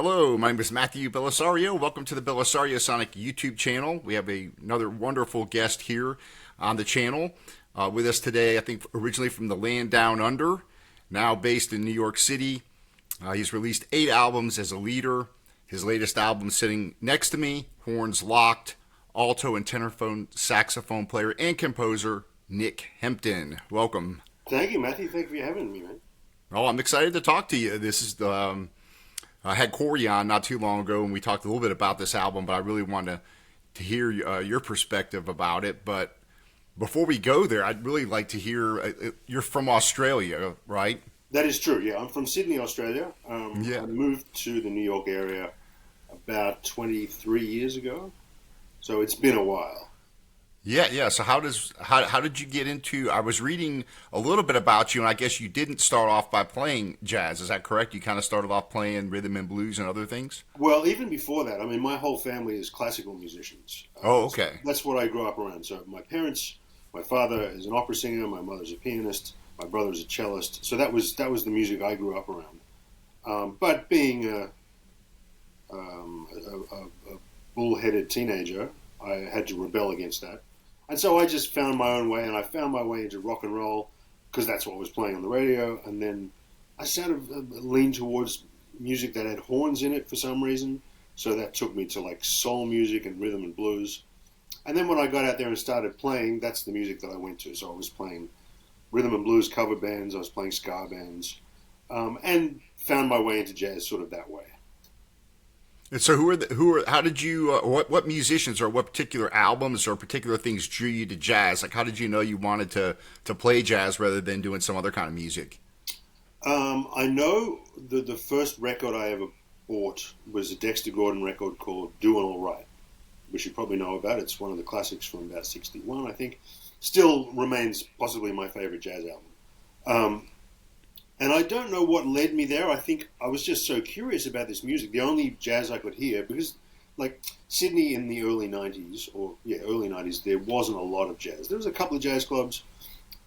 Hello, my name is Matthew Bellisario. Welcome to the BellisarioSonic YouTube channel. We have another wonderful guest here on the channel with us today. I think originally from the land down under, now based in New York City. He's released 8 albums as a leader. His latest album sitting next to me, Horns Locked, alto and tenorphone saxophone player and composer Nick Hempton. Welcome. Thank you, Matthew. Thank you for having me, man. Oh, I'm excited to talk to you. This is the I had Cory on not too long ago, and we talked a little bit about this album, but I really wanted to hear your perspective about it. But before we go there, I'd really like to hear, you're from Australia, right? That is true, yeah. I'm from Sydney, Australia. Yeah. I moved to the New York area about 23 years ago, so it's been a while. Yeah. So how did you get into? I was reading a little bit about you, and I guess you didn't start off by playing jazz. Is that correct? You kind of started off playing rhythm and blues and other things. Well, even before that, I mean, my whole family is classical musicians. Oh, okay. That's what I grew up around. So my parents, my father is an opera singer, my mother's a pianist, my brother's a cellist. So that was the music I grew up around. But being a bullheaded teenager, I had to rebel against that. And so I just found my own way, and I found my way into rock and roll because that's what was playing on the radio. And then I sort of leaned towards music that had horns in it for some reason. So that took me to like soul music and rhythm and blues. And then when I got out there and started playing, that's the music that I went to. So I was playing rhythm and blues cover bands, I was playing ska bands, and found my way into jazz sort of that way. And so how did you what musicians or what particular albums or particular things drew you to jazz? Like how did you know you wanted to play jazz rather than doing some other kind of music? I know the first record I ever bought was a Dexter Gordon record called Doing All Right, which you probably know about. It's one of the classics from about 61, I think. Still remains possibly my favorite jazz album. And I don't know what led me there. I think I was just so curious about this music. The only jazz I could hear, because like Sydney in the early 90s, early 90s, there wasn't a lot of jazz. There was a couple of jazz clubs,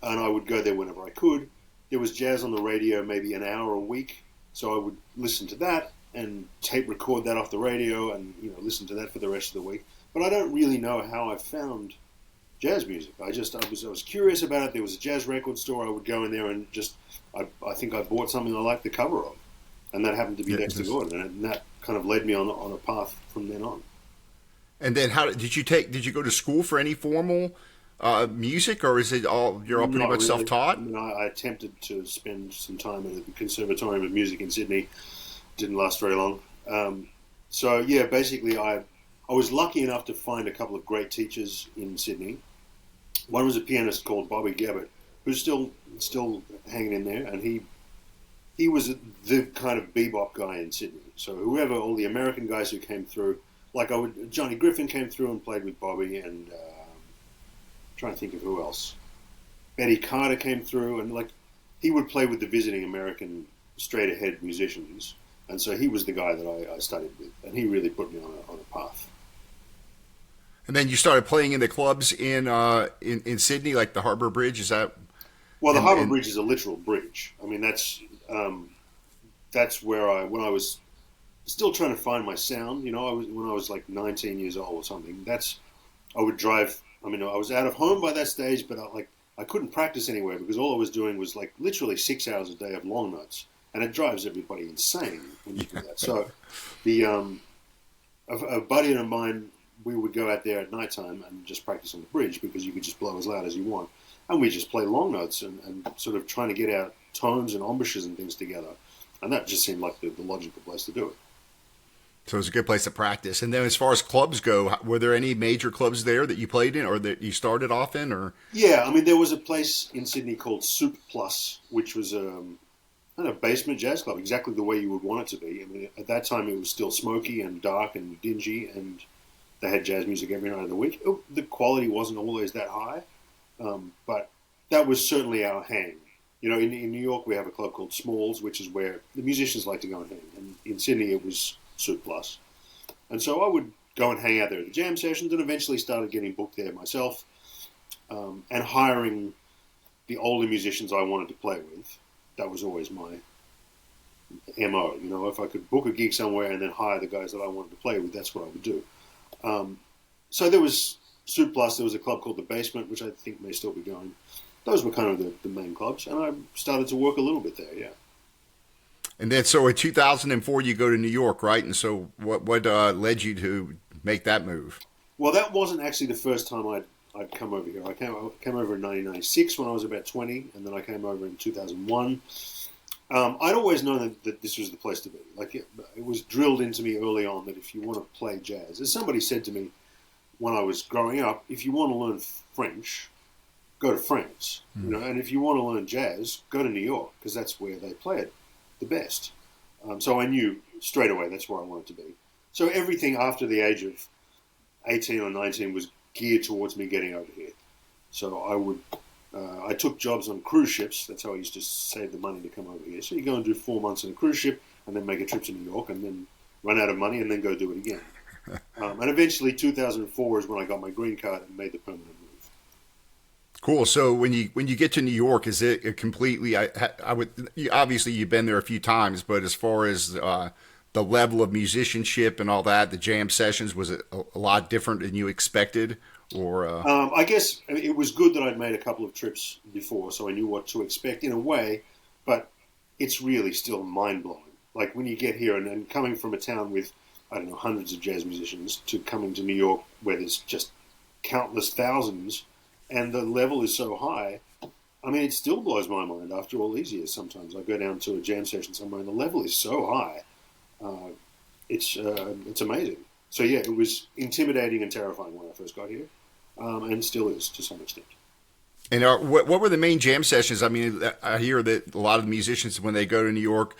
and I would go there whenever I could. There was jazz on the radio maybe an hour a week, so I would listen to that and tape record that off the radio and listen to that for the rest of the week. But I don't really know how I found jazz music. I was curious about it. There was a jazz record store. I would go in there and I think I bought something I liked the cover of, and that happened to be Dexter Gordon, and that kind of led me on a path from then on. And then how did you go to school for any formal music, or is it you're all pretty Not much really. self-taught? I mean, I attempted to spend some time at the Conservatorium of Music in Sydney. Didn't last very long. So yeah, basically I was lucky enough to find a couple of great teachers in Sydney. One was a pianist called Bobby Gabbett, who's still hanging in there, and he was the kind of bebop guy in Sydney. So all the American guys who came through, Johnny Griffin came through and played with Bobby, and I'm trying to think of who else. Betty Carter came through, and he would play with the visiting American straight ahead musicians, and so he was the guy that I studied with, and he really put me on a path. And then you started playing in the clubs in Sydney, like the Harbour Bridge. Is that? Well, the Harbour Bridge is a literal bridge. I mean, that's where when I was still trying to find my sound. When I was like 19 years old or something. I would drive. I mean, I was out of home by that stage, but I couldn't practice anywhere because all I was doing was like literally 6 hours a day of long notes, and it drives everybody insane when you do that. So, a buddy of mine, we would go out there at nighttime and just practice on the bridge because you could just blow as loud as you want. And we just play long notes and sort of trying to get our tones and embouches and things together. And that just seemed like the logical place to do it. So it's a good place to practice. And then as far as clubs go, were there any major clubs there that you played in or that you started off in? Or Yeah, I mean, there was a place in Sydney called Soup Plus, which was a basement jazz club, exactly the way you would want it to be. I mean, at that time it was still smoky and dark and dingy, and they had jazz music every night of the week. The quality wasn't always that high, but that was certainly our hang. In New York we have a club called Smalls, which is where the musicians like to go and hang. And in Sydney it was Soup Plus. And so I would go and hang out there at the jam sessions and eventually started getting booked there myself and hiring the older musicians I wanted to play with. That was always MO. You know, if I could book a gig somewhere and then hire the guys that I wanted to play with, that's what I would do. So there was Soup Plus, there was a club called The Basement, which I think may still be going. Those were kind of the main clubs, and I started to work a little bit there, yeah. And then, so in 2004, you go to New York, right? And so, what led you to make that move? Well, that wasn't actually the first time I'd come over here. I came over in 1996 when I was about 20, and then I came over in 2001. I'd always known that this was the place to be. Like it was drilled into me early on that if you want to play jazz, as somebody said to me when I was growing up, if you want to learn French, go to France. You know, and if you want to learn jazz, go to New York because that's where they play it the best. So I knew straight away that's where I wanted to be. So everything after the age of 18 or 19 was geared towards me getting over here. So I took jobs on cruise ships. That's how I used to save the money to come over here. So you go and do 4 months on a cruise ship and then make a trip to New York and then run out of money and then go do it again. And eventually 2004 is when I got my green card and made the permanent move. Cool. So when you get to New York, is it a completely? I would obviously you've been there a few times, but as far as the level of musicianship and all that, the jam sessions, was it a lot different than you expected? Or I guess it was good that I'd made a couple of trips before, so I knew what to expect in a way. But it's really still mind blowing. Like when you get here and coming from a town with I don't know hundreds of jazz musicians to coming to New York where there's just countless thousands. And the level is so high. I mean, it still blows my mind after all these years. Sometimes I go down to a jam session somewhere, and the level is so high. It's amazing. So yeah, it was intimidating and terrifying when I first got here, and still is to some extent. And what were the main jam sessions? I mean, I hear that a lot of the musicians when they go to New York,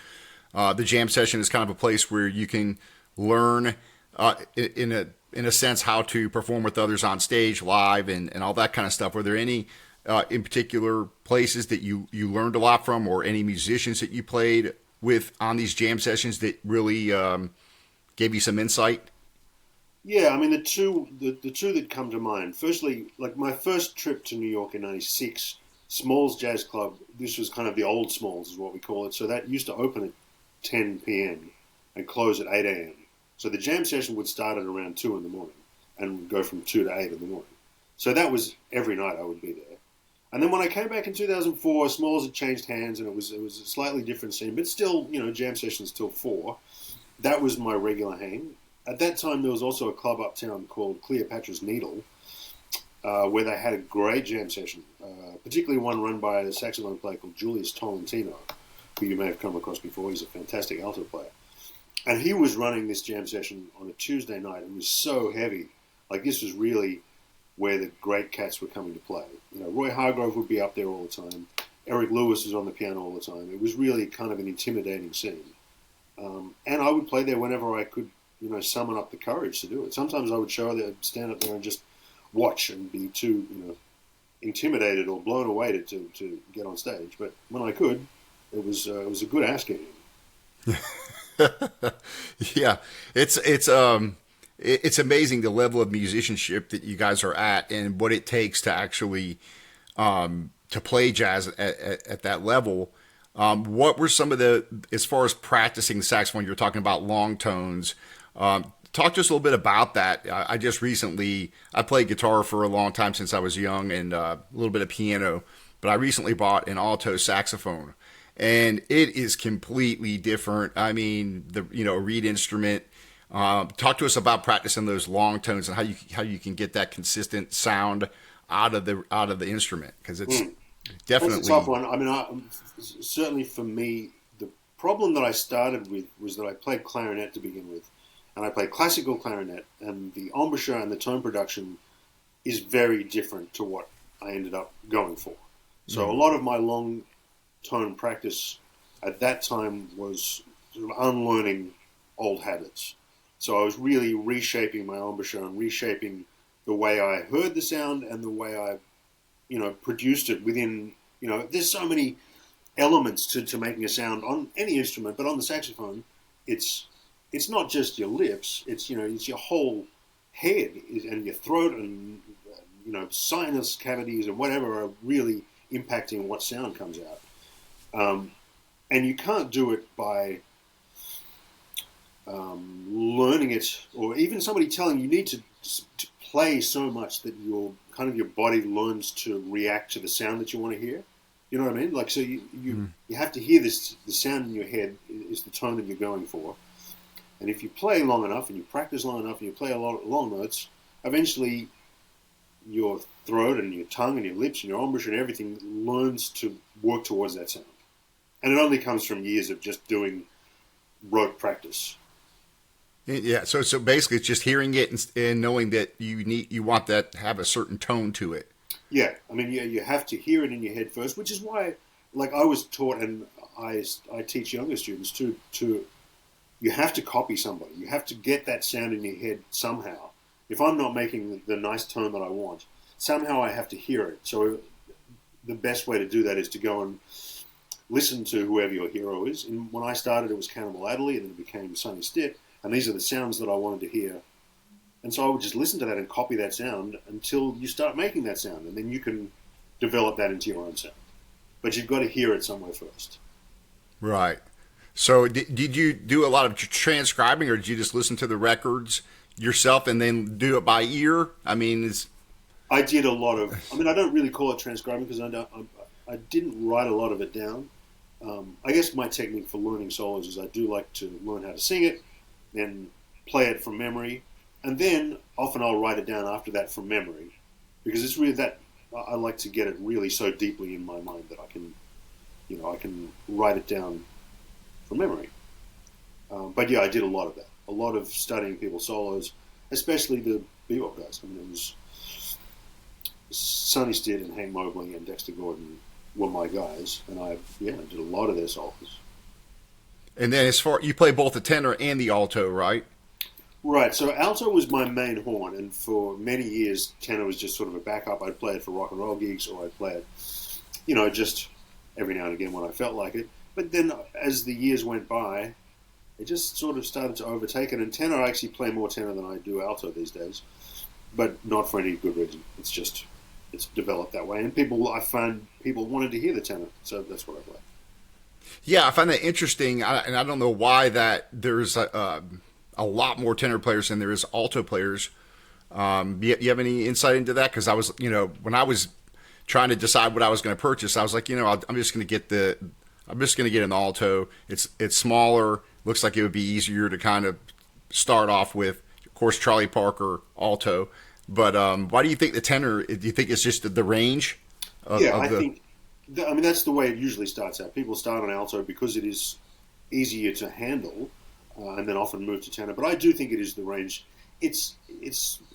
the jam session is kind of a place where you can learn in a sense, how to perform with others on stage, live, and all that kind of stuff. Were there any in particular places that you learned a lot from, or any musicians that you played with on these jam sessions that really gave you some insight? Yeah, I mean the two that come to mind. Firstly, like my first trip to New York in '96, Smalls Jazz Club. This was kind of the old Smalls, is what we call it. So that used to open at 10 p.m. and close at 8 a.m. So the jam session would start at around 2 in the morning and go from 2 to 8 in the morning. So that was every night I would be there. And then when I came back in 2004, Smalls had changed hands and it was a slightly different scene, but still, you know, jam sessions till 4. That was my regular hang. At that time, there was also a club uptown called Cleopatra's Needle, where they had a great jam session, particularly one run by a saxophone player called Julius Tolentino, who you may have come across before. He's a fantastic alto player. And he was running this jam session on a Tuesday night. It was so heavy. Like, this was really where the great cats were coming to play. You know, Roy Hargrove would be up there all the time. Eric Lewis was on the piano all the time. It was really kind of an intimidating scene. And I would play there whenever I could, you know, summon up the courage to do it. Sometimes I would show that I'd stand up there and just watch and be too, you know, intimidated or blown away to get on stage. But when I could, it was a good ass kicking. Yeah, it's amazing the level of musicianship that you guys are at and what it takes to actually to play jazz at that level. What were some of as far as practicing the saxophone, you're talking about long tones. Talk to us a little bit about that. I played guitar for a long time since I was young and a little bit of piano, but I recently bought an alto saxophone. And it is completely different. I mean, a reed instrument. Talk to us about practicing those long tones and how you can get that consistent sound out of the instrument, because it's definitely that's a tough one. I mean, certainly for me, the problem that I started with was that I played clarinet to begin with, and I played classical clarinet, and the embouchure and the tone production is very different to what I ended up going for. So a lot of my long tone practice at that time was sort of unlearning old habits. So I was really reshaping my embouchure and reshaping the way I heard the sound and the way I, you know, produced it within, you know, there's so many elements to making a sound on any instrument, but on the saxophone, it's not just your lips, it's, you know, it's your whole head and your throat and, you know, sinus cavities and whatever are really impacting what sound comes out. And you can't do it by learning it, or even somebody telling you need to play so much that your body learns to react to the sound that you want to hear. You know what I mean? Like, so you have to hear this. The sound in your head is the tone that you're going for, and if you play long enough and you practice long enough and you play a lot of long notes, eventually your throat and your tongue and your lips and your embouchure and everything learns to work towards that sound. And it only comes from years of just doing rote practice. Yeah, so basically it's just hearing it and knowing that you want that to have a certain tone to it. Yeah, I mean, you have to hear it in your head first, which is why, like, I was taught, and I teach younger students too, you have to copy somebody. You have to get that sound in your head somehow. If I'm not making the nice tone that I want, somehow I have to hear it. So the best way to do that is to go and listen to whoever your hero is. And when I started, it was Cannibal Adderley, and then it became Sonny Stitt, and these are the sounds that I wanted to hear. And so I would just listen to that and copy that sound until you start making that sound, and then you can develop that into your own sound. But you've got to hear it somewhere first. Right. So did you do a lot of transcribing, or did you just listen to the records yourself and then do it by ear? I mean, I did a lot of. I mean, I don't really call it transcribing because I didn't write a lot of it down. I guess my technique for learning solos is I do like to learn how to sing it, then play it from memory, and then often I'll write it down after that from memory, because it's really that I like to get it really so deeply in my mind that I can write it down from memory. But yeah, I did a lot of that. A lot of studying people's solos, especially the bebop guys. I mean, it was Sonny Stitt and Hank Mobley and Dexter Gordon were my guys, and I did a lot of their solos. And then you play both the tenor and the alto, right? Right. So alto was my main horn, and for many years tenor was just sort of a backup. I'd play it for rock and roll gigs, or I'd play it, just every now and again when I felt like it. But then as the years went by, it just sort of started to overtake it. And tenor, I actually play more tenor than I do alto these days, but not for any good reason. It's developed that way, and I find people wanted to hear the tenor, so that's what I play. Yeah, I find that interesting, and I don't know why that there's a lot more tenor players than there is alto players. You have any insight into that? Because I was, when I was trying to decide what I was going to purchase, I was like, I'm just going to get an alto. It's smaller. Looks like it would be easier to kind of start off with. Of course, Charlie Parker alto. But why do you think the tenor? Do you think it's just the range? I think. I mean, that's the way it usually starts out. People start on alto because it is easier to handle, and then often move to tenor. But I do think it is the range. It's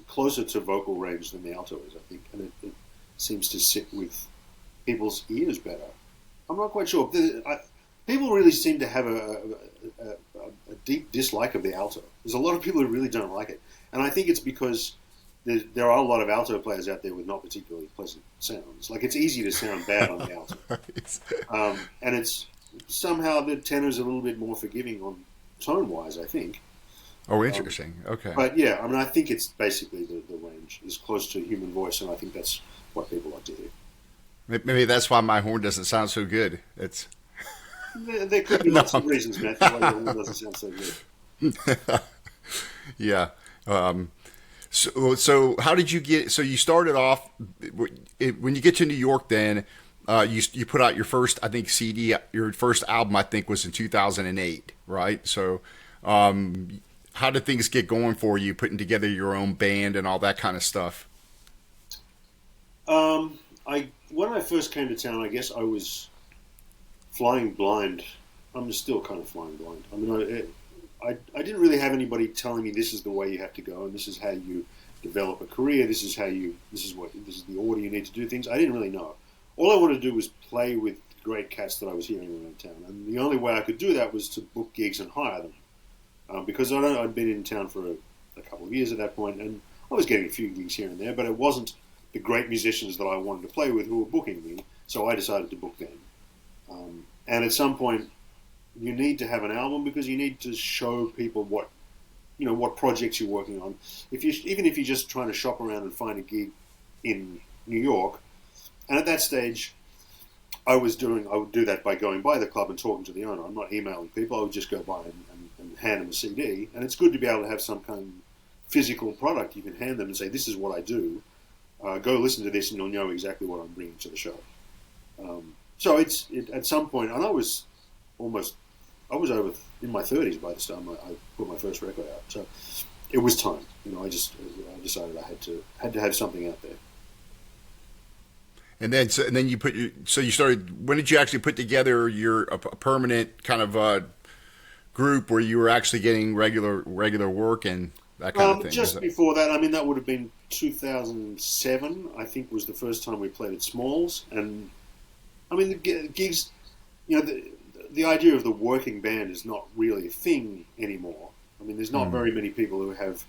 closer to vocal range than the alto is, I think, and it seems to sit with people's ears better. I'm not quite sure. People really seem to have a deep dislike of the alto. There's a lot of people who really don't like it, and I think it's because there are a lot of alto players out there with not particularly pleasant sounds. Like, it's easy to sound bad on the alto. And it's somehow the tenor's a little bit more forgiving on tone-wise, I think. Oh, interesting. Okay. But yeah, I mean, I think it's basically the range is close to human voice, and I think that's what people like to hear. Maybe that's why my horn doesn't sound so good. There could be lots of reasons, Matt, why your horn doesn't sound so good. Yeah. So how did you get? So you started off when you get to New York. Then you put out your first, I think, CD. Your first album, I think, was in 2008, right? So how did things get going for you, putting together your own band and all that kind of stuff? When I first came to town, I guess I was flying blind. I'm still kind of flying blind. I mean, I didn't really have anybody telling me this is the way you have to go and this is how you develop a career. This is the order you need to do things. I didn't really know. All I wanted to do was play with great cats that I was hearing around town, and the only way I could do that was to book gigs and hire them, because I'd been in town for a couple of years at that point, and I was getting a few gigs here and there, but it wasn't the great musicians that I wanted to play with who were booking me. So I decided to book them. And at some point, you need to have an album because you need to show people what projects you're working on. Even if you're just trying to shop around and find a gig in New York, and at that stage, I would do that by going by the club and talking to the owner. I'm not emailing people. I would just go by and hand them a CD. And it's good to be able to have some kind of physical product you can hand them and say, this is what I do. Go listen to this and you'll know exactly what I'm bringing to the show. So at some point, and I was over in my 30s by the time I put my first record out. So it was time. I decided I had to have something out there. And then you started. When did you actually put together a permanent kind of group where you were actually getting regular work and that kind of thing? Just before that, I mean, that would have been 2007. I think was the first time we played at Smalls, and I mean the gigs. The idea of the working band is not really a thing anymore. I mean, there's not very many people who have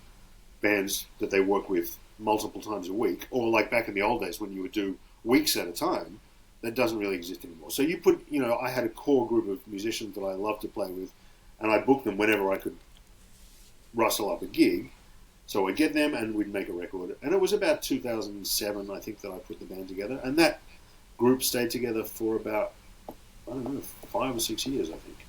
bands that they work with multiple times a week, or like back in the old days when you would do weeks at a time. That doesn't really exist anymore. So I had a core group of musicians that I loved to play with, and I booked them whenever I could rustle up a gig. So I'd get them and we'd make a record. And it was about 2007, I think, that I put the band together. And that group stayed together for about, 5 or 6 years, I think.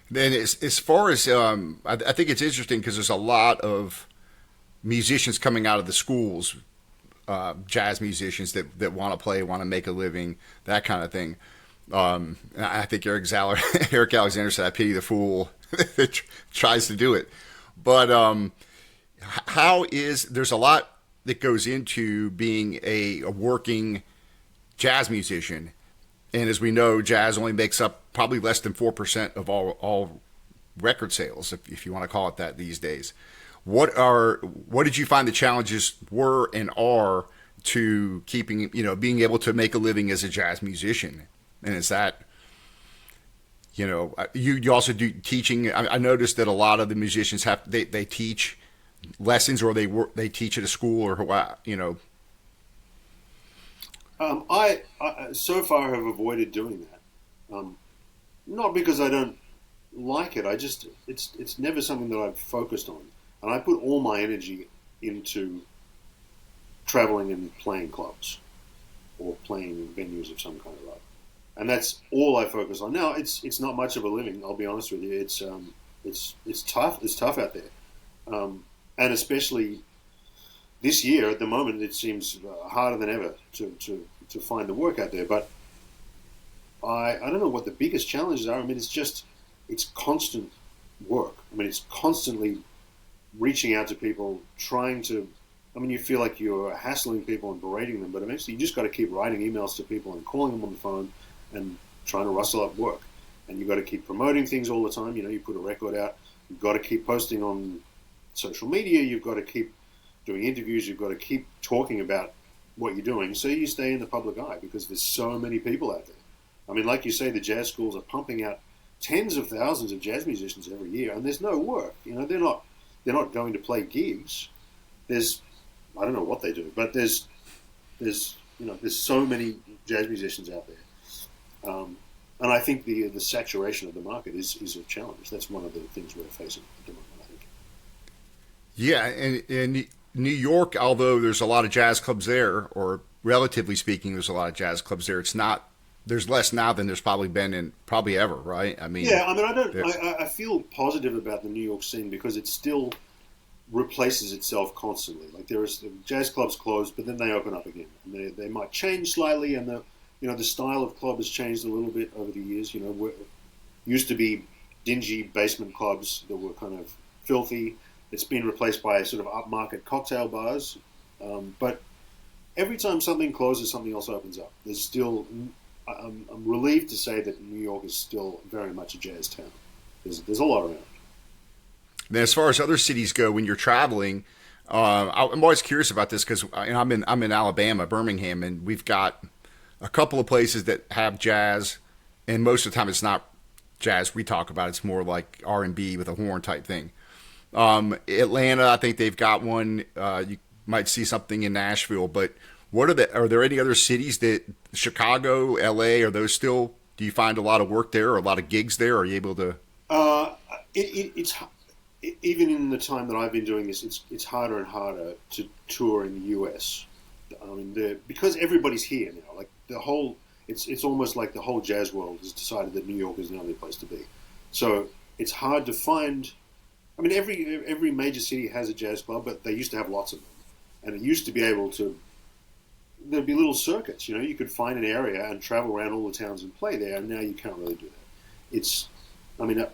Then as far as, I think it's interesting because there's a lot of musicians coming out of the schools, jazz musicians that want to play, want to make a living, that kind of thing. I think Eric Alexander said, "I pity the fool that tries to do it." But there's a lot that goes into being a working jazz musician, and as we know, jazz only makes up probably less than 4% of all record sales, if you want to call it that these days. What did you find the challenges were and are to keeping, being able to make a living as a jazz musician? And is that, you also do teaching. I noticed that a lot of the musicians they teach lessons, or they teach at a school, or I so far have avoided doing that. Not because I don't like it. It's never something that I've focused on. And I put all my energy into traveling and playing clubs or playing venues of some kind of like. And that's all I focus on. Now, it's not much of a living, I'll be honest with you. It's tough. It's tough out there. And especially this year, at the moment, it seems harder than ever to find the work out there. But I don't know what the biggest challenges are. I mean, it's constant work. I mean, it's constantly reaching out to people, you feel like you're hassling people and berating them, but eventually you just got to keep writing emails to people and calling them on the phone and trying to rustle up work. And you've got to keep promoting things all the time. You put a record out, you've got to keep posting on social media, you've got to keep doing interviews, you've got to keep talking about what you're doing so you stay in the public eye, because there's so many people out there. I mean, like you say, the jazz schools are pumping out tens of thousands of jazz musicians every year, and there's no work. They're not going to play gigs. I don't know what they do, but there's so many jazz musicians out there, and I think the saturation of the market is a challenge. That's one of the things we're facing at the moment, I think. Yeah, and in New York, although there's a lot of jazz clubs there, or relatively speaking, there's a lot of jazz clubs there. There's less now than there's probably been in probably ever, right? I mean, I feel positive about the New York scene because it still replaces itself constantly. Like the jazz clubs close, but then they open up again. And they might change slightly, and the style of club has changed a little bit over the years. Used to be dingy basement clubs that were kind of filthy. It's been replaced by sort of upmarket cocktail bars. But every time something closes, something else opens up. There's still. I'm relieved to say that New York is still very much a jazz town. There's a lot around. Then, as far as other cities go, when you're traveling, I'm always curious about this because I'm in Alabama, Birmingham, and we've got a couple of places that have jazz, and most of the time it's not jazz we talk about. It's more like R&B with a horn type thing. Atlanta, I think they've got one. You might see something in Nashville, but are there any other cities Chicago, LA, are those still, do you find a lot of work there or a lot of gigs there? Are you able to? It's even in the time that I've been doing this, it's harder and harder to tour in the US. I mean, because everybody's here now, like it's almost like the whole jazz world has decided that New York is the only place to be. So it's hard to find. I mean, every major city has a jazz club, but they used to have lots of them, and it used to be able to. There'd be little circuits, you know. You could find an area and travel around all the towns and play there, and now you can't really do that. I mean,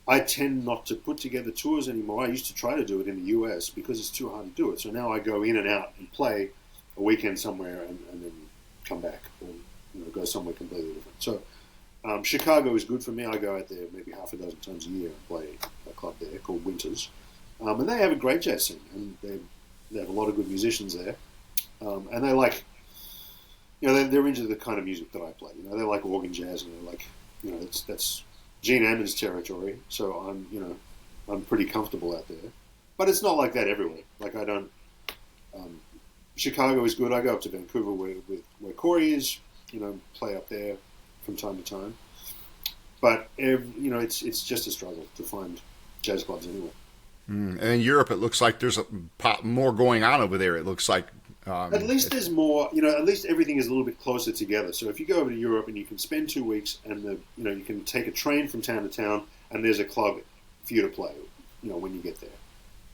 I tend not to put together tours anymore. I used to try to do it in the US because it's too hard to do it. So now I go in and out and play a weekend somewhere and then come back, or go somewhere completely different. So Chicago is good for me. I go out there maybe half a dozen times a year and play a club there called Winters, and they have a great jazz scene, and they have a lot of good musicians there, and they like, they're into the kind of music that I play. They like organ jazz, and they like, that's Gene Ammons territory. So I'm pretty comfortable out there, but it's not like that everywhere. Like I don't. Chicago is good. I go up to Vancouver where Cory is, play up there from time to time. But it's just a struggle to find jazz clubs anywhere. And in Europe, it looks like there's more going on over there. It looks like at least there's more. At least everything is a little bit closer together. So if you go over to Europe and you can spend 2 weeks, and you can take a train from town to town, and there's a club for you to play. When you get there,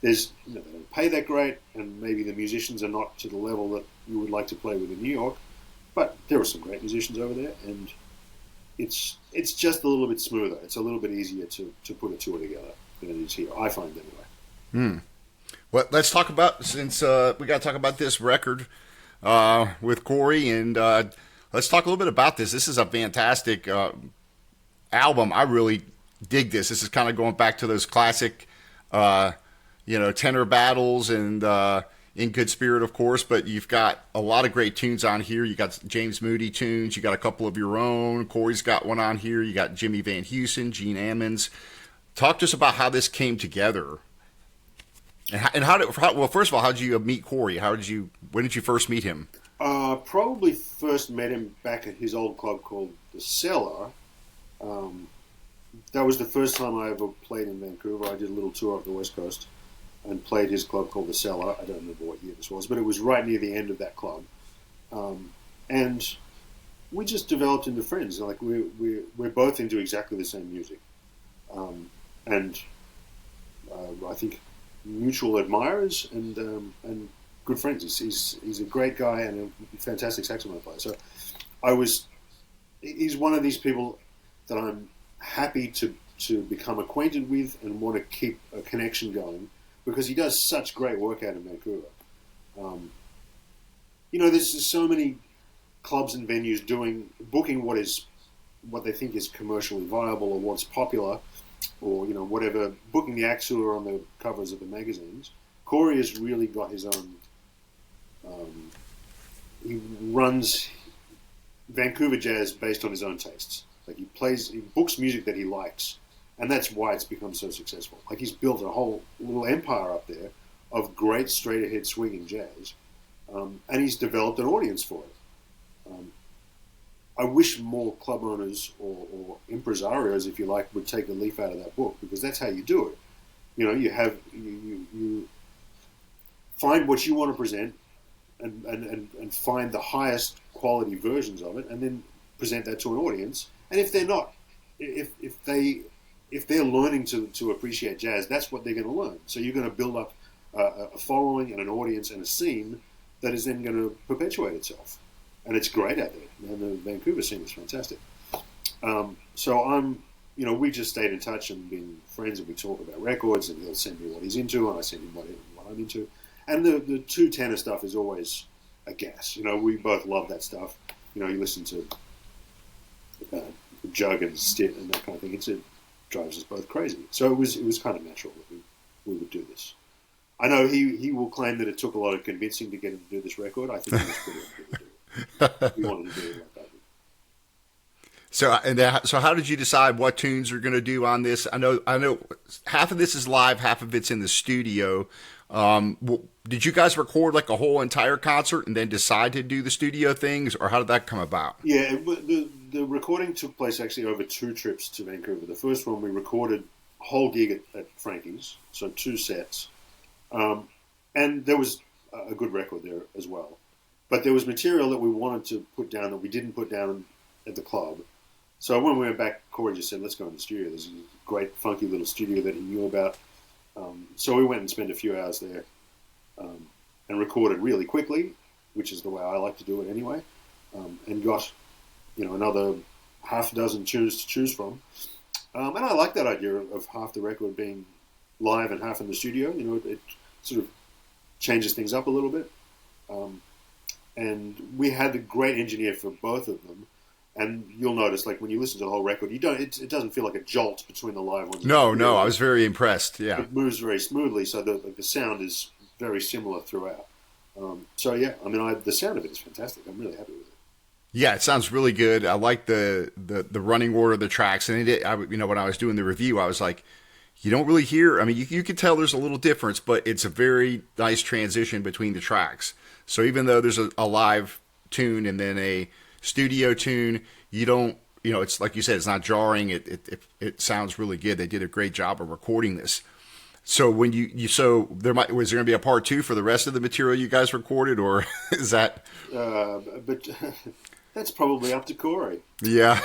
there's they don't pay that great, and maybe the musicians are not to the level that you would like to play with in New York. But there are some great musicians over there, and it's just a little bit smoother. It's a little bit easier to put a tour together than it is here. I find anyway. Well, let's talk about, since we got to talk about this record with Cory, and let's talk a little bit about this. This is a fantastic album. I really dig this. This is kind of going back to those classic, tenor battles and In Good Spirit, of course, but you've got a lot of great tunes on here. You got James Moody tunes. You got a couple of your own. Cory's got one on here. You got Jimmy Van Heusen, Gene Ammons. Talk to us about how this came together. And well, first of all, how did you meet Cory? When did you first meet him? Probably first met him back at his old club called The Cellar. That was the first time I ever played in Vancouver. I did a little tour of the West Coast and played his club called The Cellar. I don't remember what year this was, but it was right near the end of that club. And we just developed into friends. Like we're both into exactly the same music. And I think mutual admirers and good friends. He's a great guy and a fantastic saxophone player. So he's one of these people that I'm happy to become acquainted with and want to keep a connection going, because he does such great work out in Vancouver. There's just so many clubs and venues booking what they think is commercially viable or what's popular, or whatever, booking the acts who are on the covers of the magazines. Cory has really got his own. He runs Vancouver jazz based on his own tastes. Like he books music that he likes, and that's why it's become so successful. Like he's built a whole little empire up there of great straight ahead swinging jazz, and he's developed an audience for it. I wish more club owners or impresarios, if you like, would take a leaf out of that book, because that's how you do it. You find what you want to present and find the highest quality versions of it, and then present that to an audience. And if they're not, if they're learning to appreciate jazz, that's what they're going to learn. So you're going to build up a following and an audience and a scene that is then going to perpetuate itself. And it's great out there. And the Vancouver scene is fantastic. So we just stayed in touch and been friends, and we talk about records, and he'll send me what he's into, and I send him what I'm into. And the two tenor stuff is always a gas. We both love that stuff. You listen to Jug and Stitt and that kind of thing. It drives us both crazy. So it was kind of natural that we would do this. I know he will claim that it took a lot of convincing to get him to do this record. I think he was pretty able to do it. We wanted to do it like that. So how did you decide what tunes you're going to do on this? I know half of this is live, half of it's in the studio. Did you guys record like a whole entire concert and then decide to do the studio things, or how did that come about? Yeah, the recording took place actually over 2 trips to Vancouver. The first one we recorded a whole gig at Frankie's, so 2 sets. And there was a good record there as well. But there was material that we wanted to put down that we didn't put down at the club. So when we went back Cory just said, let's go in the studio. There's a great, funky little studio that he knew about. So we went and spent a few hours there and recorded really quickly, which is the way I like to do it anyway, and got, another half a dozen tunes to choose from. And I like that idea of half the record being live and half in the studio. It sort of changes things up a little bit. And we had a great engineer for both of them. And you'll notice, like when you listen to the whole record, it doesn't feel like a jolt between the live ones. No, I was very impressed. Yeah, it moves very smoothly, so the sound is very similar throughout. So yeah, the sound of it is fantastic. I'm really happy with it. Yeah, it sounds really good. I like the running order of the tracks, and when I was doing the review, I was like, you don't really hear. I mean, you can tell there's a little difference, but it's a very nice transition between the tracks. So even though there's a live tune and then a studio tune, you don't, it's like you said, it's not jarring. It sounds really good. They did a great job of recording this. So when was there going to be a part 2 for the rest of the material you guys recorded, or is that? But that's probably up to Cory. Yeah.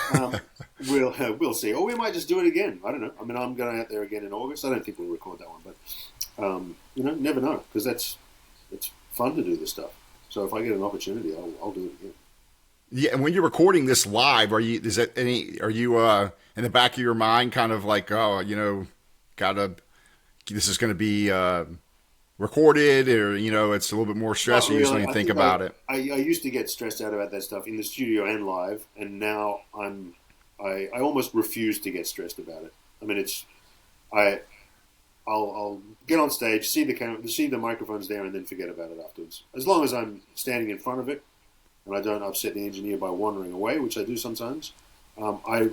We'll see, or we might just do it again. I don't know. I'm going out there again in August. I don't think we'll record that one, but never know, because it's fun to do this stuff. So if I get an opportunity, I'll do it again. Yeah, and when you're recording this live, are you in the back of your mind kind of like, this is going to be recorded, or it's a little bit more stress, or you just don't even think about it? I used to get stressed out about that stuff in the studio and live, and now I almost refuse to get stressed about it. I'll get on stage, see the camera, see the microphones there, and then forget about it afterwards. As long as I'm standing in front of it, and I don't upset the engineer by wandering away, which I do sometimes, I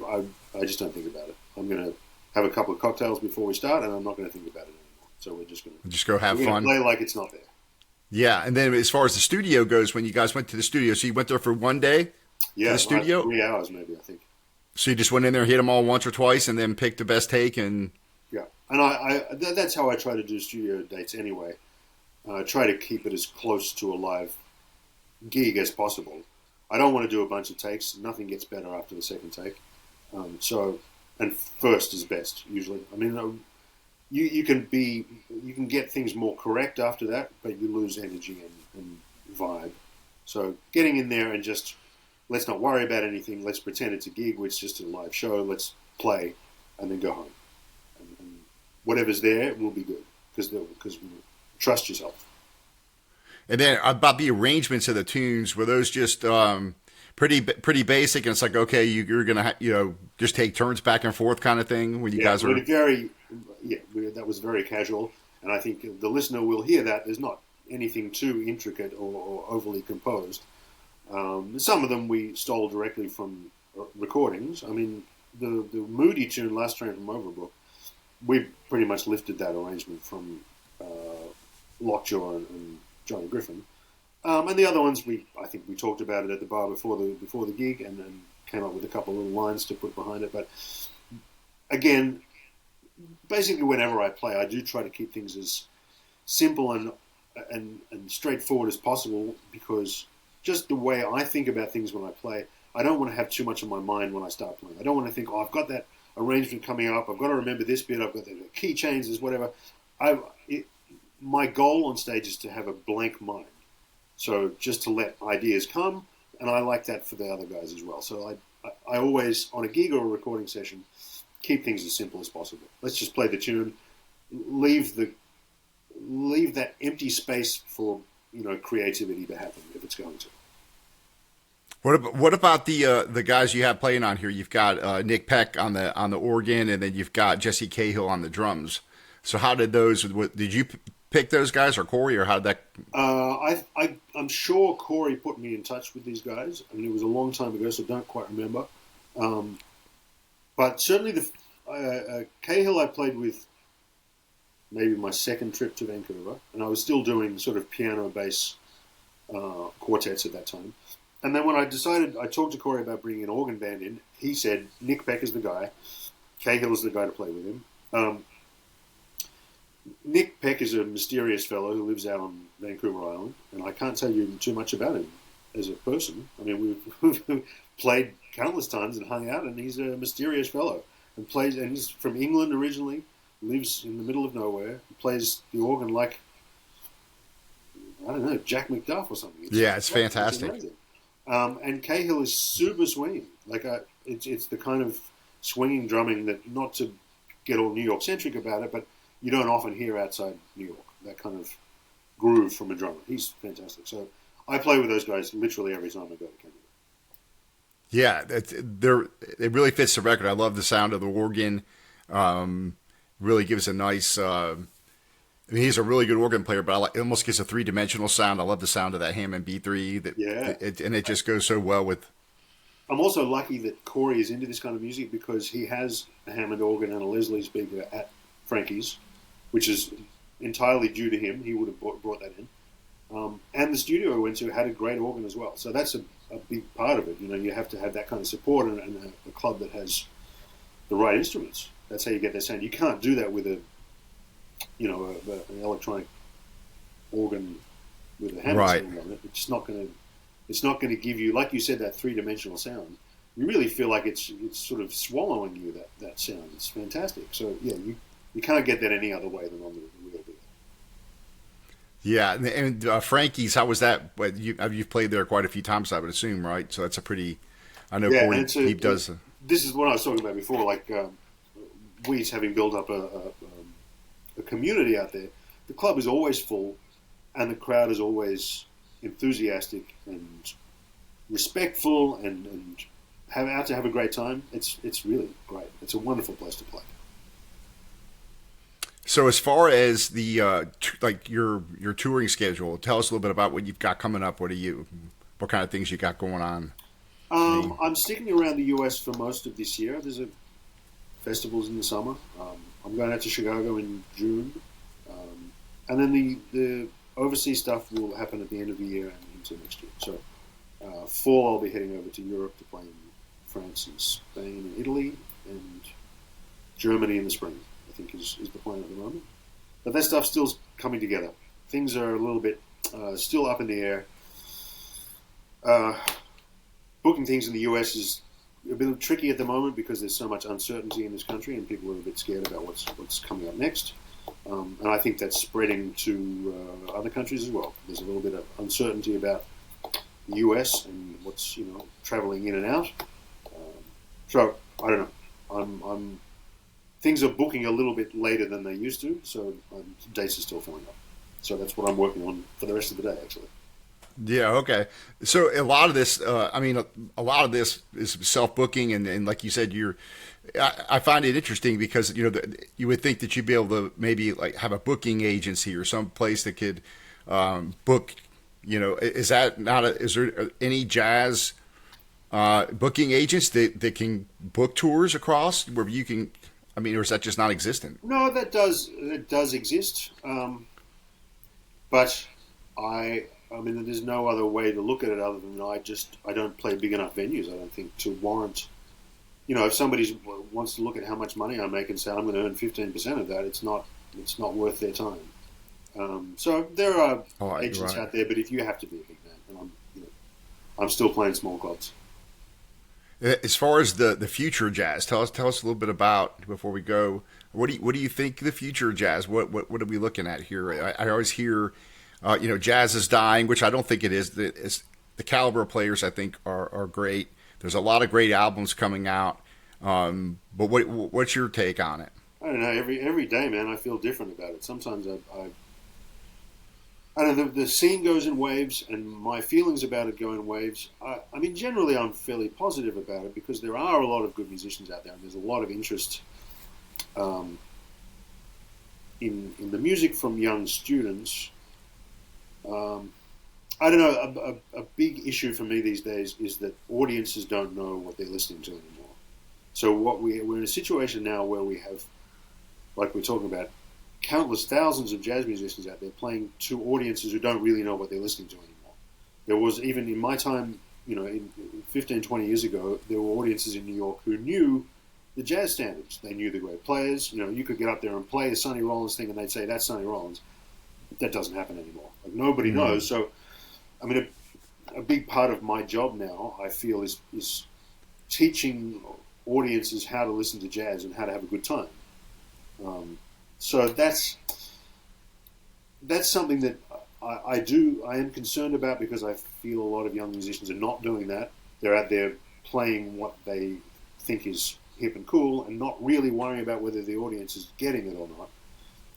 just don't think about it. I'm going to have a couple of cocktails before we start, and I'm not going to think about it anymore. So we're just going to go have fun, play like it's not there. Yeah, and then as far as the studio goes, when you guys went to the studio, so you went there for one day? Yeah, the studio? 3 hours maybe, I think. So you just went in there, hit them all once or twice, and then picked the best take, and... Yeah, and that's how I try to do studio dates anyway. I try to keep it as close to a live gig as possible. I don't want to do a bunch of takes. Nothing gets better after the second take. And first is best usually. You can get things more correct after that, but you lose energy and vibe. So getting in there and just let's not worry about anything. Let's pretend it's a gig. It's just a live show. Let's play and then go home. And whatever's there will be good because trust yourself. And then about the arrangements of the tunes, were those just pretty basic? And it's like, okay, you're gonna just take turns back and forth kind of thing when you guys were that was very casual, and I think the listener will hear that there's not anything too intricate or overly composed. Some of them we stole directly from recordings. The moody tune, Last Train from Overbrook, we pretty much lifted that arrangement from Lockjaw and Johnny Griffin, and the other ones I think we talked about it at the bar before the gig, and then came up with a couple of little lines to put behind it. But again, basically, whenever I play, I do try to keep things as simple and straightforward as possible, because just the way I think about things when I play, I don't want to have too much on my mind when I start playing. I don't want to think, I've got that arrangement coming up, I've got to remember this bit, I've got the key changes, whatever. My goal on stage is to have a blank mind. So just to let ideas come, and I like that for the other guys as well. So I always, on a gig or a recording session, keep things as simple as possible. Let's just play the tune, leave that empty space for creativity to happen if it's going to. What about the guys you have playing on here? You've got Nick Peck on the organ, and then you've got Jesse Cahill on the drums. So how did those? Did you pick those guys, or Cory, or how did that? I'm sure Cory put me in touch with these guys. It was a long time ago, so don't quite remember. But certainly the Cahill I played with maybe my second trip to Vancouver, and I was still doing sort of piano bass quartets at that time. And then when I talked to Cory about bringing an organ band in, he said Nick Peck is the guy, Cahill is the guy to play with him. Nick Peck is a mysterious fellow who lives out on Vancouver Island, and I can't tell you too much about him. as a person. I mean, we've played countless times and hung out, and he's a mysterious fellow. And plays, and he's from England originally, lives in the middle of nowhere, plays the organ like, I don't know, Jack McDuff or something. It's fantastic. It's amazing. And Cahill is super swinging. Like it's the kind of swinging drumming that, not to get all New York centric about it, but you don't often hear outside New York. That kind of groove from a drummer. He's fantastic. So I play with those guys literally every time I go to Canada. Yeah, it really fits the record. I love the sound of the organ. Really gives a nice. I mean, he's a really good organ player, but it almost gives a three-dimensional sound. I love the sound of that Hammond B3. And it just goes so well with. I'm also lucky that Cory is into this kind of music because he has a Hammond organ and a Leslie speaker at Frankie's, which is entirely due to him. He would have brought that in. And the studio I went to had a great organ as well. So that's a big part of it. You know, you have to have that kind of support and a club that has the right instruments. That's how you get that sound. You can't do that with an electronic organ with a Hammond sound on it. It's not going to give you, like you said, that three-dimensional sound. You really feel like it's sort of swallowing you, that sound. It's fantastic. So yeah, you can't get that any other way than on the real deal. Yeah, and Frankie's, how was that? But you've played there quite a few times, I would assume, right? So that's a pretty. I know Cory he does. This is what I was talking about before, like Weeds having built up a community out there. The club is always full, and the crowd is always enthusiastic and respectful and out to have a great time. It's really great. It's a wonderful place to play. So as far as the like your touring schedule, tell us a little bit about what you've got coming up. What kind of things you got going on? I'm sticking around the US for most of this year. There's festivals in the summer. I'm going out to Chicago in June, and then the overseas stuff will happen at the end of the year and into next year. So fall I'll be heading over to Europe to play in France and Spain and Italy and Germany in the spring. I think is the plan at the moment. But that stuff's still coming together. Things are a little bit still up in the air. Booking things in the US is a bit tricky at the moment because there's so much uncertainty in this country and people are a bit scared about what's coming up next. And I think that's spreading to other countries as well. There's a little bit of uncertainty about the US and what's traveling in and out. So I don't know. Things are booking a little bit later than they used to, so dates are still filling up. So that's what I'm working on for the rest of the day, actually. Yeah, okay. So a lot of this, a lot of this is self-booking, and like you said, I find it interesting because you would think that you'd be able to maybe like have a booking agency or some place that could book. Is there any jazz booking agents that can book tours across where you can? I mean, or is that just not existent? No, that does exist, but I mean, there's no other way to look at it other than I don't play big enough venues. I don't think to warrant. If somebody wants to look at how much money I make and say I'm going to earn 15% of that, it's not worth their time. So there are agents out there, but if you have to be a big man, and I'm still playing small clubs. As far as the future jazz, tell us a little bit about before we go. What do you think the future jazz? What are we looking at here? I always hear, jazz is dying, which I don't think it is. The caliber of players I think are great. There's a lot of great albums coming out. But what's your take on it? I don't know. Every day, man, I feel different about it. Sometimes I don't know, the scene goes in waves, and my feelings about it go in waves. I mean, generally, I'm fairly positive about it because there are a lot of good musicians out there, and there's a lot of interest in the music from young students. I don't know, a big issue for me these days is that audiences don't know what they're listening to anymore. So we're in a situation now where we have, like we're talking about, countless thousands of jazz musicians out there playing to audiences who don't really know what they're listening to anymore. There was, even in my time, 15, 20 years ago, there were audiences in New York who knew the jazz standards. They knew the great players. You could get up there and play a Sonny Rollins thing and they'd say, that's Sonny Rollins. That doesn't happen anymore. Like, nobody knows. So, I mean, a big part of my job now, I feel, is teaching audiences how to listen to jazz and how to have a good time. So that's something that I am concerned about, because I feel a lot of young musicians are not doing that. They're out there playing what they think is hip and cool and not really worrying about whether the audience is getting it or not.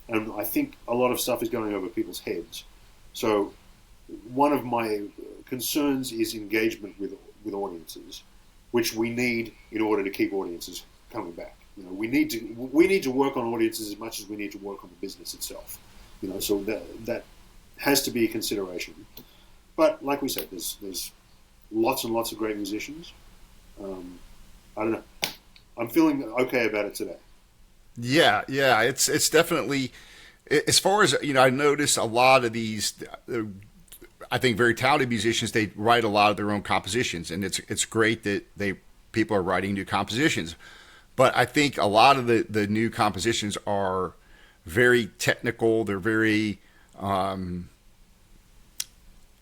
And I think a lot of stuff is going over people's heads. So one of my concerns is engagement with audiences, which we need in order to keep audiences coming back. We need to work on audiences as much as we need to work on the business itself. So that has to be a consideration. But like we said, there's lots and lots of great musicians. I don't know. I'm feeling okay about it today. Yeah, it's definitely, as far as, I notice a lot of these, I think very talented musicians, they write a lot of their own compositions, and it's great that people are writing new compositions. But I think a lot of the new compositions are very technical. They're very, how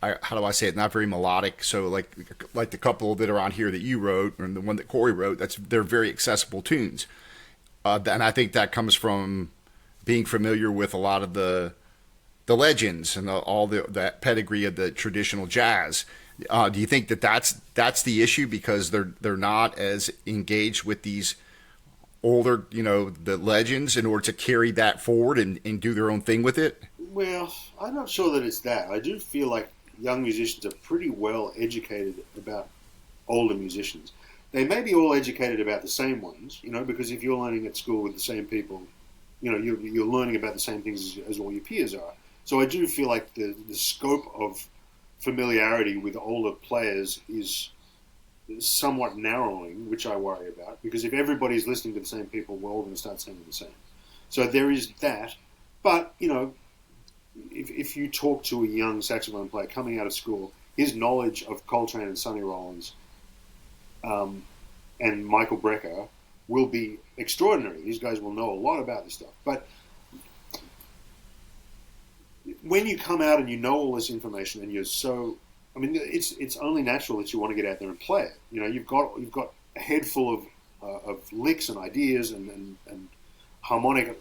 do I say it? Not very melodic. So like the couple that are on here that you wrote, and the one that Cory wrote, they're very accessible tunes. And I think that comes from being familiar with a lot of the legends and all that pedigree of the traditional jazz. Do you think that's the issue, because they're not as engaged with these older, the legends, in order to carry that forward and do their own thing with it? Well, I'm not sure that it's that. I do feel like young musicians are pretty well educated about older musicians. They may be all educated about the same ones, because if you're learning at school with the same people, you're learning about the same things as all your peers are. So I do feel like the scope of familiarity with older players is somewhat narrowing, which I worry about, because if everybody's listening to the same people, we're all going to start sounding the same. So there is that. But, if you talk to a young saxophone player coming out of school, his knowledge of Coltrane and Sonny Rollins and Michael Brecker will be extraordinary. These guys will know a lot about this stuff. But when you come out and you know all this information, and you're so, it's only natural that you want to get out there and play it. You've got a head full of licks and ideas and harmonic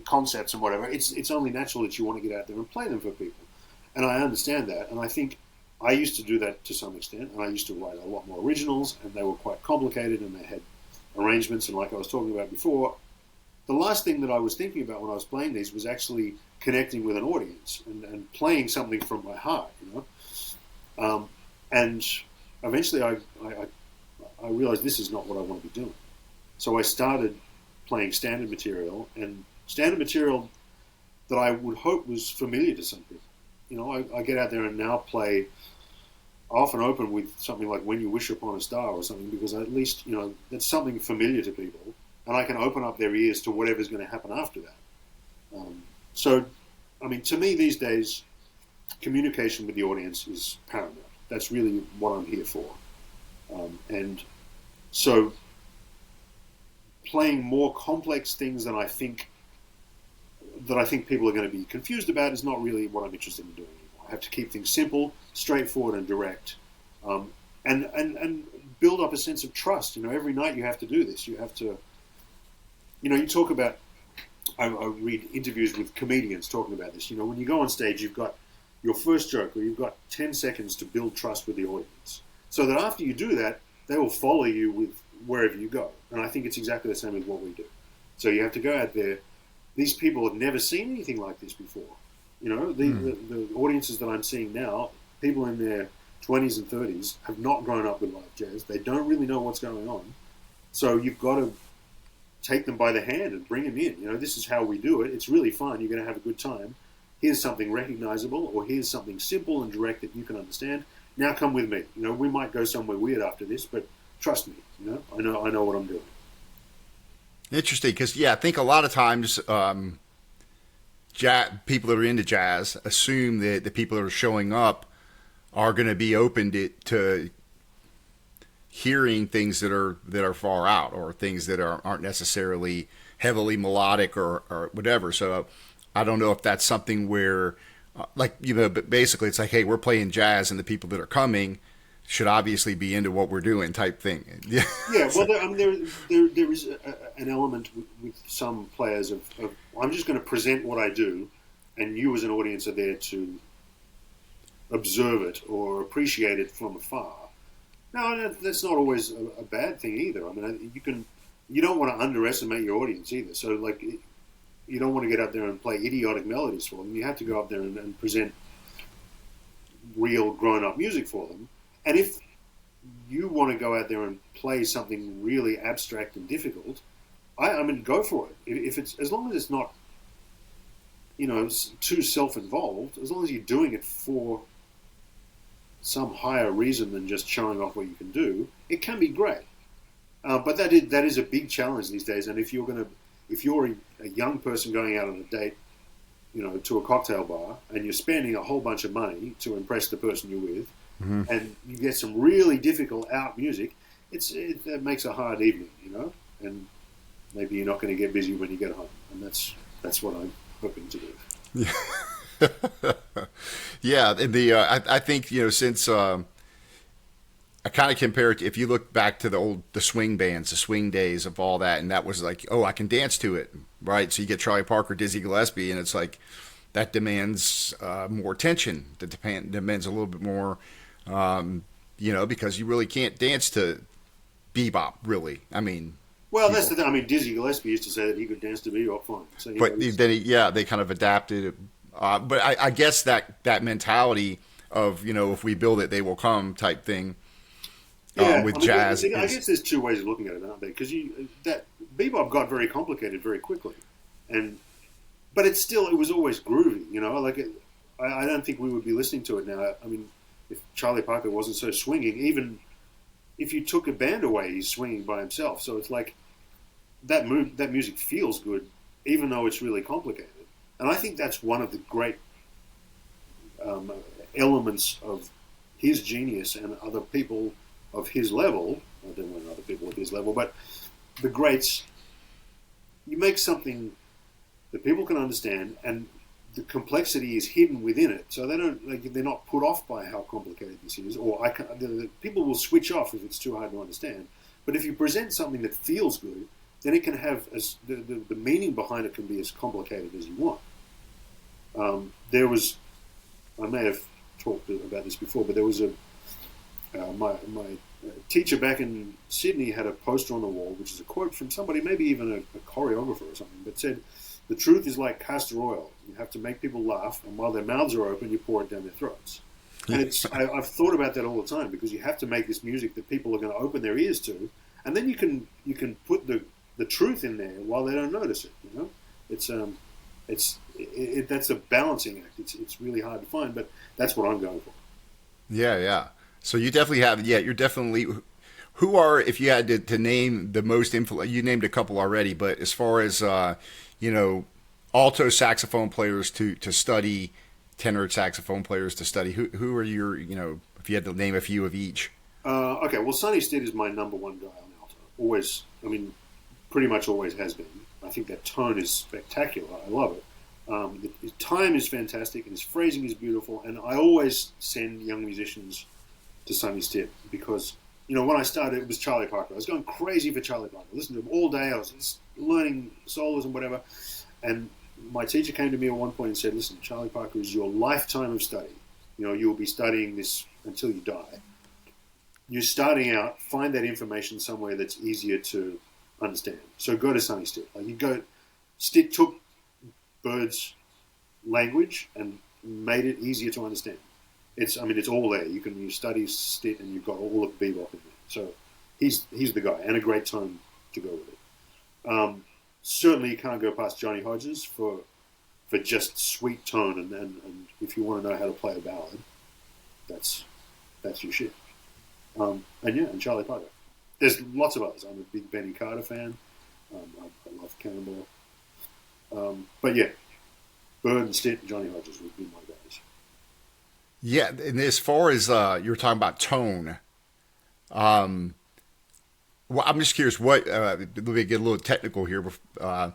concepts and whatever. It's only natural that you want to get out there and play them for people. And I understand that, and I think I used to do that to some extent, and I used to write a lot more originals, and they were quite complicated, and they had arrangements, and like I was talking about before, the last thing that I was thinking about when I was playing these was actually connecting with an audience and playing something from my heart, and eventually I realized this is not what I want to be doing. So I started playing standard material, and standard material that I would hope was familiar to some people. I get out there and now play. I often open with something like "When You Wish Upon a Star" or something, because at least that's something familiar to people, and I can open up their ears to whatever's going to happen after that. To me these days, communication with the audience is paramount. That's really what I'm here for, and so playing more complex things than I think people are going to be confused about is not really what I'm interested in doing anymore. I have to keep things simple, straightforward, and direct, and build up a sense of trust. Every night you have to do this. You have to, you talk about. I read interviews with comedians talking about this. When you go on stage, you've got your first joke, or you've got 10 seconds to build trust with the audience, so that after you do that, they will follow you with wherever you go. And I think it's exactly the same as what we do. So you have to go out there. These people have never seen anything like this before. The audiences that I'm seeing now, people in their 20s and 30s, have not grown up with live jazz. They don't really know what's going on. So you've got to take them by the hand and bring them in. This is how we do it. It's really fun. You're going to have a good time. Here's something recognizable, or here's something simple and direct that you can understand. Now come with me. We might go somewhere weird after this, but trust me. I know what I'm doing. Interesting, because I think a lot of times people that are into jazz assume that the people that are showing up are going to be open to hearing things that are far out, or things that aren't necessarily heavily melodic or whatever. So I don't know if that's something where like, but basically it's like, hey, we're playing jazz, and the people that are coming should obviously be into what we're doing, type thing. Yeah. Yeah, well, there is an element with some players of I'm just going to present what I do, and you as an audience are there to observe it or appreciate it from afar. No, that's not always a bad thing either. I mean, you don't want to underestimate your audience either. So, like, you don't want to get up there and play idiotic melodies for them. You have to go up there and present real grown-up music for them. And if you want to go out there and play something really abstract and difficult, I mean, go for it. If it's, as long as it's not, too self-involved, as long as you're doing it for some higher reason than just showing off what you can do, it can be great. But that is a big challenge these days. And if you're a young person going out on a date, to a cocktail bar, and you're spending a whole bunch of money to impress the person you're with, mm-hmm. and you get some really difficult out music, it makes a hard evening, and maybe you're not going to get busy when you get home, and that's what I'm hoping to do. Yeah. Yeah, I think since I kind of compare it, if you look back to the swing bands, the swing days of all that, and that was like, oh, I can dance to it, right? So you get Charlie Parker, Dizzy Gillespie, and it's like that demands more attention. That demands a little bit more, because you really can't dance to bebop, really. I mean. Well, that's the thing. I mean, Dizzy Gillespie used to say that he could dance to bebop fine. So, but then, they kind of adapted. But I guess that mentality of, if we build it, they will come type thing with jazz. I guess there's two ways of looking at it, aren't there? Because that bebop got very complicated very quickly, but it was always groovy. I don't think we would be listening to it now. I mean, if Charlie Parker wasn't so swinging, even if you took a band away, he's swinging by himself. So it's like that music feels good, even though it's really complicated. And I think that's one of the great elements of his genius and other people of his level. I don't know other people of his level, but the greats. You make something that people can understand, and the complexity is hidden within it, so they're not put off by how complicated this is. Or people will switch off if it's too hard to understand. But if you present something that feels good, then it can have the meaning behind it can be as complicated as you want. I may have talked about this before, but there was my teacher back in Sydney had a poster on the wall, which is a quote from somebody, maybe even a choreographer or something, that said, "The truth is like castor oil. You have to make people laugh, and while their mouths are open, you pour it down their throats." And I've thought about that all the time, because you have to make this music that people are going to open their ears to, and then you can put the truth in there while they don't notice it. That's a balancing act. It's really hard to find, but that's what I'm going for. Yeah. So you definitely have. Yeah, you're definitely. Who are, if you had to name the most influential? You named a couple already, but as far as alto saxophone players to study, tenor saxophone players to study, who are your, if you had to name a few of each? Okay, well, Sonny Stitt is my number one guy on alto. Always, pretty much always has been. I think that tone is spectacular. I love it. His time is fantastic, and his phrasing is beautiful. And I always send young musicians to Sonny Stitt because, when I started, it was Charlie Parker. I was going crazy for Charlie Parker. I listened to him all day. I was just learning solos and whatever. And my teacher came to me at one point and said, "Listen, Charlie Parker is your lifetime of study. You'll be studying this until you die. You're starting out, find that information somewhere that's easier to understand. So go to Sonny Stitt. Stitt took Bird's language and made it easier to understand. It's all there. You study Stitt and you've got all of bebop in there. So he's the guy, and a great tone to go with it. Certainly you can't go past Johnny Hodges for just sweet tone, and if you want to know how to play a ballad, that's your shit. And Charlie Parker. There's lots of others. I'm a big Benny Carter fan. I love Cannonball. But yeah, Bird and Stitt and Johnny Hodges would be my guys. Yeah, and as far as you were talking about tone, well, I'm just curious what. Let me get a little technical here, but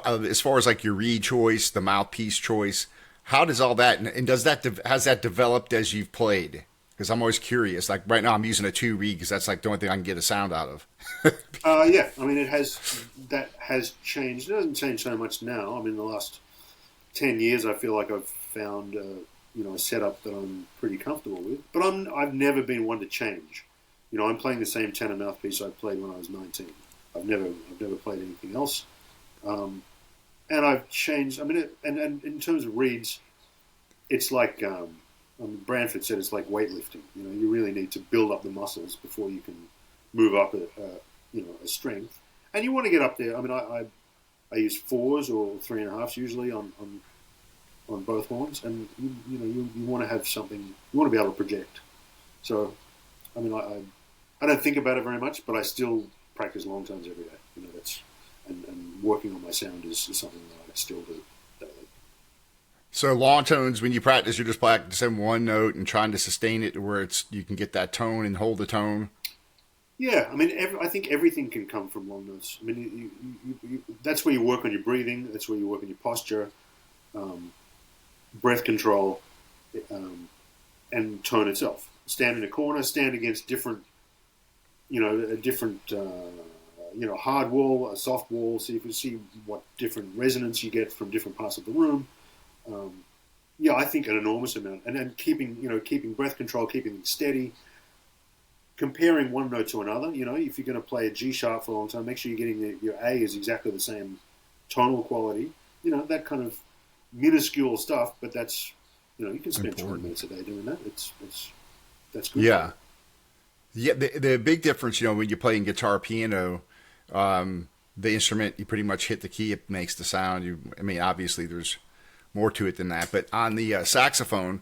as far as like your reed choice, the mouthpiece choice, how does all that, and does that, has that developed as you've played? Because I'm always curious. Like right now, I'm using a 2 reed because that's like the only thing I can get a sound out of. Yeah, I mean, that has changed. It doesn't change so much now. I mean, the last 10 years, I feel like I've found, a setup that I'm pretty comfortable with. But I've never been one to change. I'm playing the same tenor mouthpiece I played when I was 19. I've never played anything else. And I've changed. I mean, and in terms of reeds, it's like Branford said, it's like weightlifting. You really need to build up the muscles before you can move up a strength. And you want to get up there. I mean, I use 4s or 3.5s usually on both horns, and you want to have something. You want to be able to project. So, I mean, I don't think about it very much, but I still practice long tones every day. That's and working on my sound is something that I still do daily. So long tones, when you practice, you're just practicing one note and trying to sustain it to where you can get that tone and hold the tone. Yeah, I mean, I think everything can come from long notes. I mean, that's where you work on your breathing. That's where you work on your posture, breath control, and tone itself. Stand in a corner, stand against different, a different, hard wall, a soft wall. So you can see what different resonance you get from different parts of the room. I think an enormous amount, and then keeping breath control, keeping it steady. Comparing one note to another, if you're going to play a G sharp for a long time, make sure you're getting your A is exactly the same tonal quality. That kind of minuscule stuff, but that's, you can spend 20 minutes a day doing that. That's good. Yeah. Yeah. The big difference, when you're playing guitar, piano, the instrument, you pretty much hit the key, it makes the sound. Obviously there's more to it than that, but on the saxophone,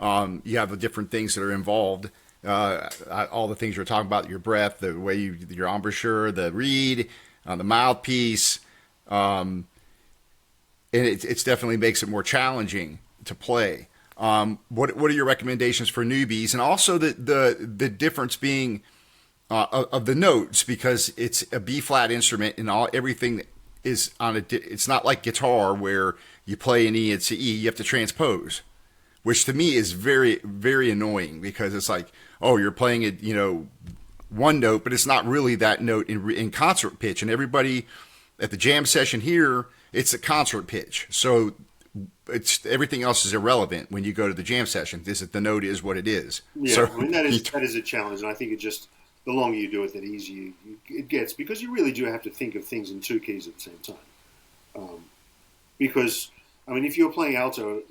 you have the different things that are involved. All the things you're talking about, your breath, the way your embouchure, the reed, the mouthpiece, and it's definitely makes it more challenging to play. What are your recommendations for newbies, and also the difference being of the notes, because it's a B flat instrument and everything is on it's not like guitar where you play an E, it's an E, you have to transpose, which to me is very, very annoying, because it's like, oh, you're playing it, one note, but it's not really that note in concert pitch. And everybody at the jam session here, it's a concert pitch. So it's everything else is irrelevant when you go to the jam session. The note is what it is. Yeah, so, that is a challenge, and I think the longer you do it, the easier it gets, because you really do have to think of things in 2 keys at the same time. Because, if you're playing alto,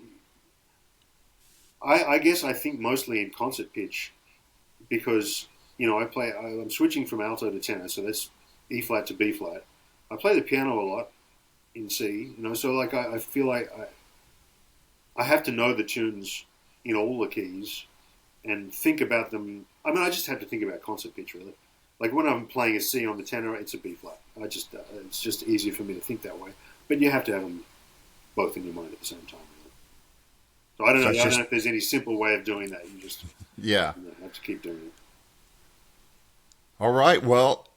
I guess I think mostly in concert pitch, because I'm switching from alto to tenor, so that's E flat to B flat. I play the piano a lot in C, so like I feel like I have to know the tunes in all the keys and think about them. I just have to think about concert pitch, really. Like when I'm playing a C on the tenor, it's a B flat. It's just easier for me to think that way. But you have to have them both in your mind at the same time. So I don't know if there's any simple way of doing that. You just have to keep doing it. All right. Well,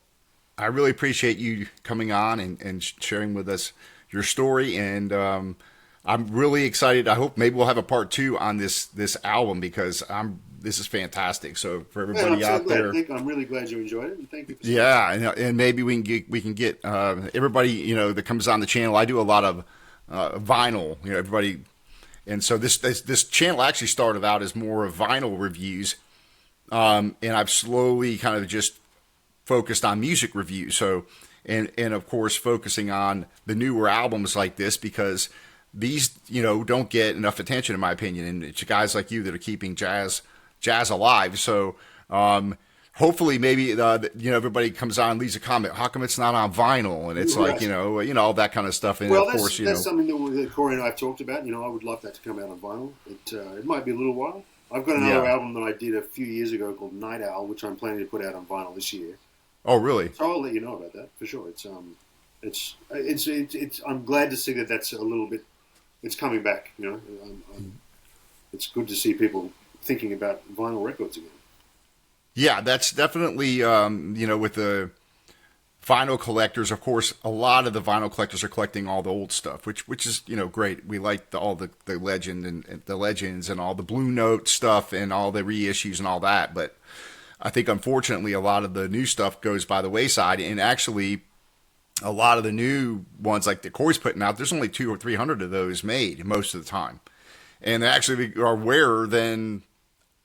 I really appreciate you coming on and sharing with us your story, and I'm really excited. I hope maybe we'll have a part 2 on this album, because this is fantastic. So for everybody out there, I'm really glad you enjoyed it, and thank you. And maybe we can get everybody that comes on the channel. I do a lot of vinyl. Everybody. And so this channel actually started out as more of vinyl reviews, and I've slowly kind of just focused on music reviews. So, and of course focusing on the newer albums like this, because these don't get enough attention, in my opinion, and it's guys like you that are keeping jazz alive. So hopefully maybe everybody comes on and leaves a comment, how come it's not on vinyl? And it's like all that kind of stuff. And of course that's something that Cory and I have talked about. I would love that to come out on vinyl. It might be a little while. I've got another album that I did a few years ago called Night Owl, which I'm planning to put out on vinyl this year. Oh, really? So I'll let you know about that for sure. I'm glad to see that that's a little bit. It's coming back. It's good to see people thinking about vinyl records again. Yeah, that's definitely with the vinyl collectors, of course, a lot of the vinyl collectors are collecting all the old stuff, which is great. We like all the legend and the legends and all the Blue Note stuff and all the reissues and all that. But I think unfortunately a lot of the new stuff goes by the wayside, and actually a lot of the new ones like that Cory's putting out, there's only 200 or 300 of those made most of the time, and they actually are rarer than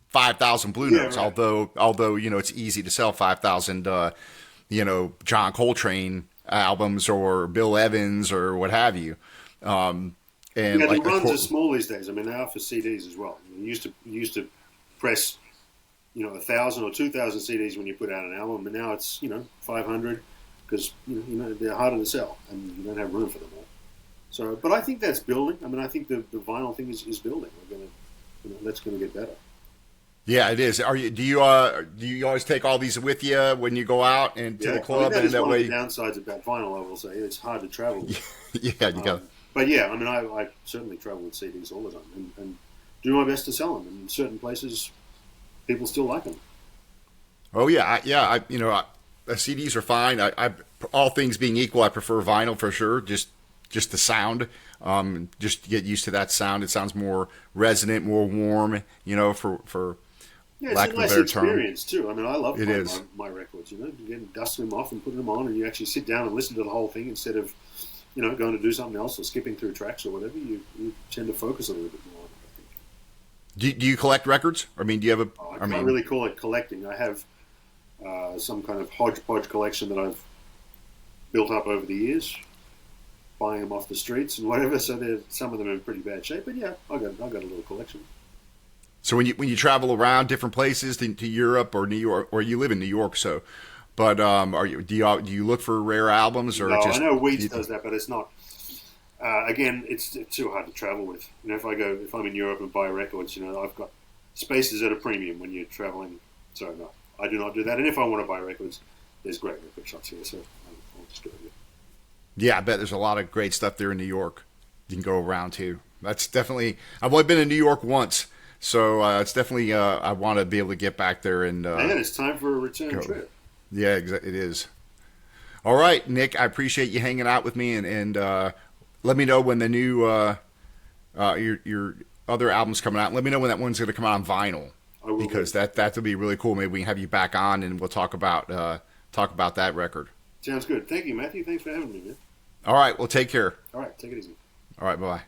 5,000 Blue Notes. Right. Although it's easy to sell 5,000. John Coltrane albums or Bill Evans or what have you. And the runs are small these days. I mean, they are for CDs as well. You used to press, 1,000 or 2,000 CDs when you put out an album, and now it's 500 because they're harder to sell and you don't have room for them all. So, but I think that's building. I mean, I think the vinyl thing is building. We're gonna, that's going to get better. Yeah, it is. Do you always take all these with you when you go out and to the club? That is one of the downsides about vinyl. I will say it's hard to travel with. Yeah, you got. But yeah, I mean, I certainly travel with CDs all the time and do my best to sell them. And in certain places, people still like them. Oh yeah, CDs are fine. I all things being equal, I prefer vinyl for sure. Just the sound. Just to get used to that sound. It sounds more resonant, more warm. For yeah, it's a nice experience too. I mean, I love my records. Getting dusting them off and putting them on, and you actually sit down and listen to the whole thing instead of, going to do something else or skipping through tracks or whatever. You tend to focus a little bit more on it, I think. Do you collect records? I mean, do you have a? I can't really call it collecting. I have some kind of hodgepodge collection that I've built up over the years, buying them off the streets and whatever. So some of them are in pretty bad shape, but yeah, I got a little collection. So when you travel around different places to Europe or New York, or you live in New York, but do you look for rare albums or? No, just, I know Weeds does that, but it's not. Again, it's too hard to travel with. If I'm in Europe and buy records, I've got spaces at a premium when you're traveling. So no, I do not do that. And if I want to buy records, there's great record shops here, so I'll just go there. Yeah, I bet there's a lot of great stuff there in New York. You can go around to. That's definitely. I've only been in New York once. So it's definitely, I want to be able to get back there and. And it's time for a return trip. Yeah, it is. All right, Nick, I appreciate you hanging out with me, and let me know when the new your other album's coming out. Let me know when that one's going to come out on vinyl, because that would be really cool. Maybe we can have you back on and we'll talk about that record. Sounds good. Thank you, Matthew. Thanks for having me, man. All right, well, take care. All right, take it easy. All right, bye-bye.